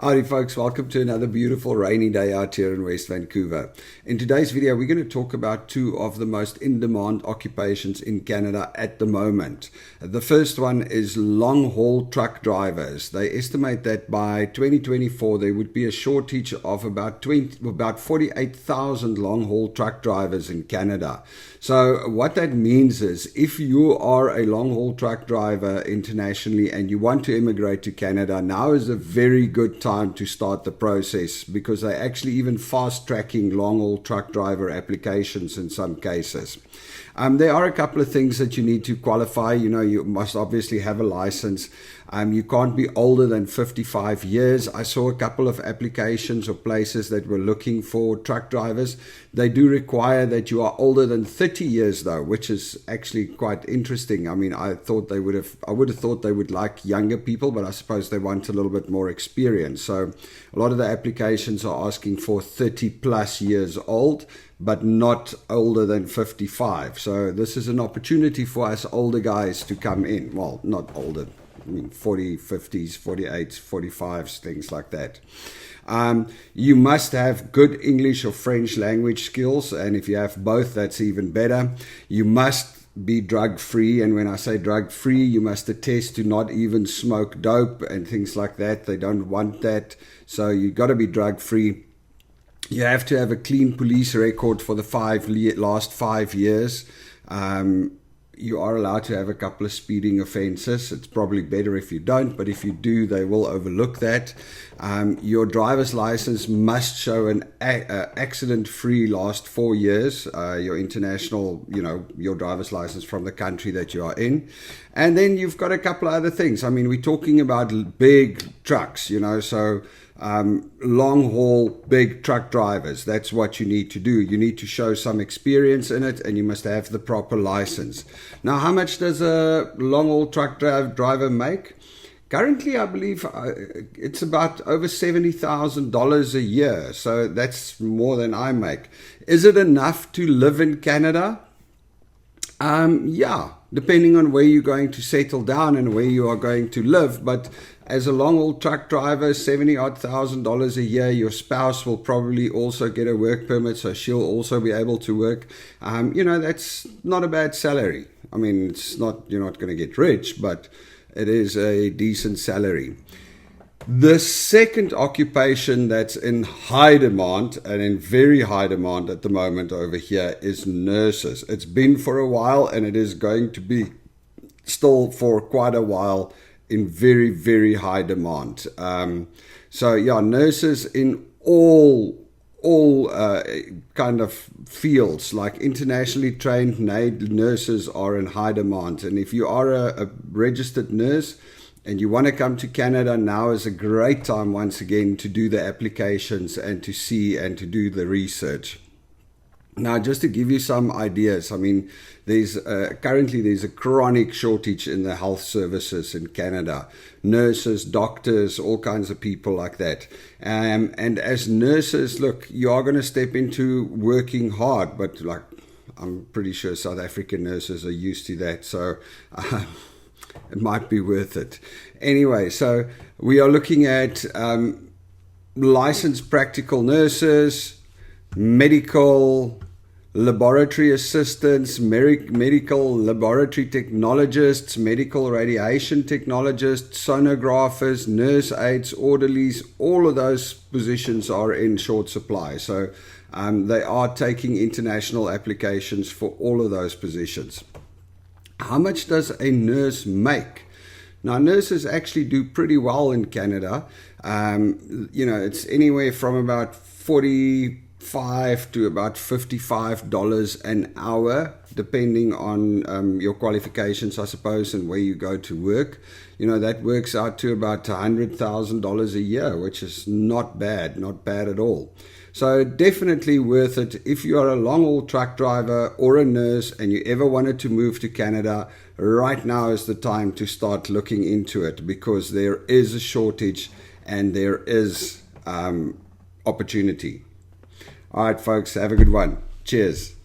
Howdy folks, welcome to another beautiful rainy day out here in West Vancouver. In today's video, we're going to talk about two of the most in-demand occupations in Canada at the moment. The first one is long-haul truck drivers. They estimate that by 2024 there would be a shortage of about 48,000 long-haul truck drivers in Canada. So what that means is if you are a long-haul truck driver internationally and you want to immigrate to Canada, now is a very good time to start the process, because they're actually even fast-tracking long-haul truck driver applications in some cases. There are a couple of things that you need to qualify. You must obviously have a license. You can't be older than 55 years. I saw a couple of applications or places that were looking for truck drivers. They do require that you are older than 30 years though, which is actually quite interesting. I mean, I would have thought they would like younger people, but I suppose they want a little bit more experience. So a lot of the applications are asking for 30 plus years old, but not older than 55. So this is an opportunity for us older guys to come in. Well, not older, I mean 40, 50s, 48s, 45s, things like that. You must have good English or French language skills, and if you have both, that's even better. You must be drug-free, and when I say drug-free, you must attest to not even smoke dope and things like that. They don't want that, so you've got to be drug-free. You have to have a clean police record for the last 5 years. You are allowed to have a couple of speeding offenses. It's probably better if you don't, but if you do, they will overlook that. Your driver's license must show an accident-free last 4 years, your international, your driver's license from the country that you are in. And then you've got a couple of other things. I mean, we're talking about big trucks, so long haul big truck drivers. That's what you need to do. You need to show some experience in it, and you must have the proper license. Now, how much does a long haul truck driver make? Currently, I believe it's about over $70,000 a year. So that's more than I make. Is it enough to live in Canada? Yeah, depending on where you're going to settle down and where you are going to live. But as a long-haul truck driver, $70,000 a year, your spouse will probably also get a work permit, so she'll also be able to work. That's not a bad salary. I mean, you're not going to get rich, but it is a decent salary. The second occupation that's in high demand, and in very high demand at the moment over here, is nurses. It's been for a while, and it is going to be still for quite a while in very, very high demand. Nurses in all kind of fields, like internationally trained nurses, are in high demand. And if you are a registered nurse and you want to come to Canada, now is a great time once again to do the applications and to see and to do the research. Now, just to give you some ideas, I mean, currently there's a chronic shortage in the health services in Canada. Nurses, doctors, all kinds of people like that. And as nurses, look, you are going to step into working hard, but I'm pretty sure South African nurses are used to that, so it might be worth it. Anyway, so we are looking at licensed practical nurses, medical laboratory assistants, medical laboratory technologists, medical radiation technologists, sonographers, nurse aides, orderlies. All of those positions are in short supply. So they are taking international applications for all of those positions. How much does a nurse make? Now, nurses actually do pretty well in Canada. It's anywhere from about $45 to about $55 an hour, depending on your qualifications, I suppose, and where you go to work. That works out to about $100,000 a year, which is not bad at all. So definitely worth it. If you are a long-haul truck driver or a nurse and you ever wanted to move to Canada, right now is the time to start looking into it, because there is a shortage and there is opportunity. All right, folks, have a good one. Cheers.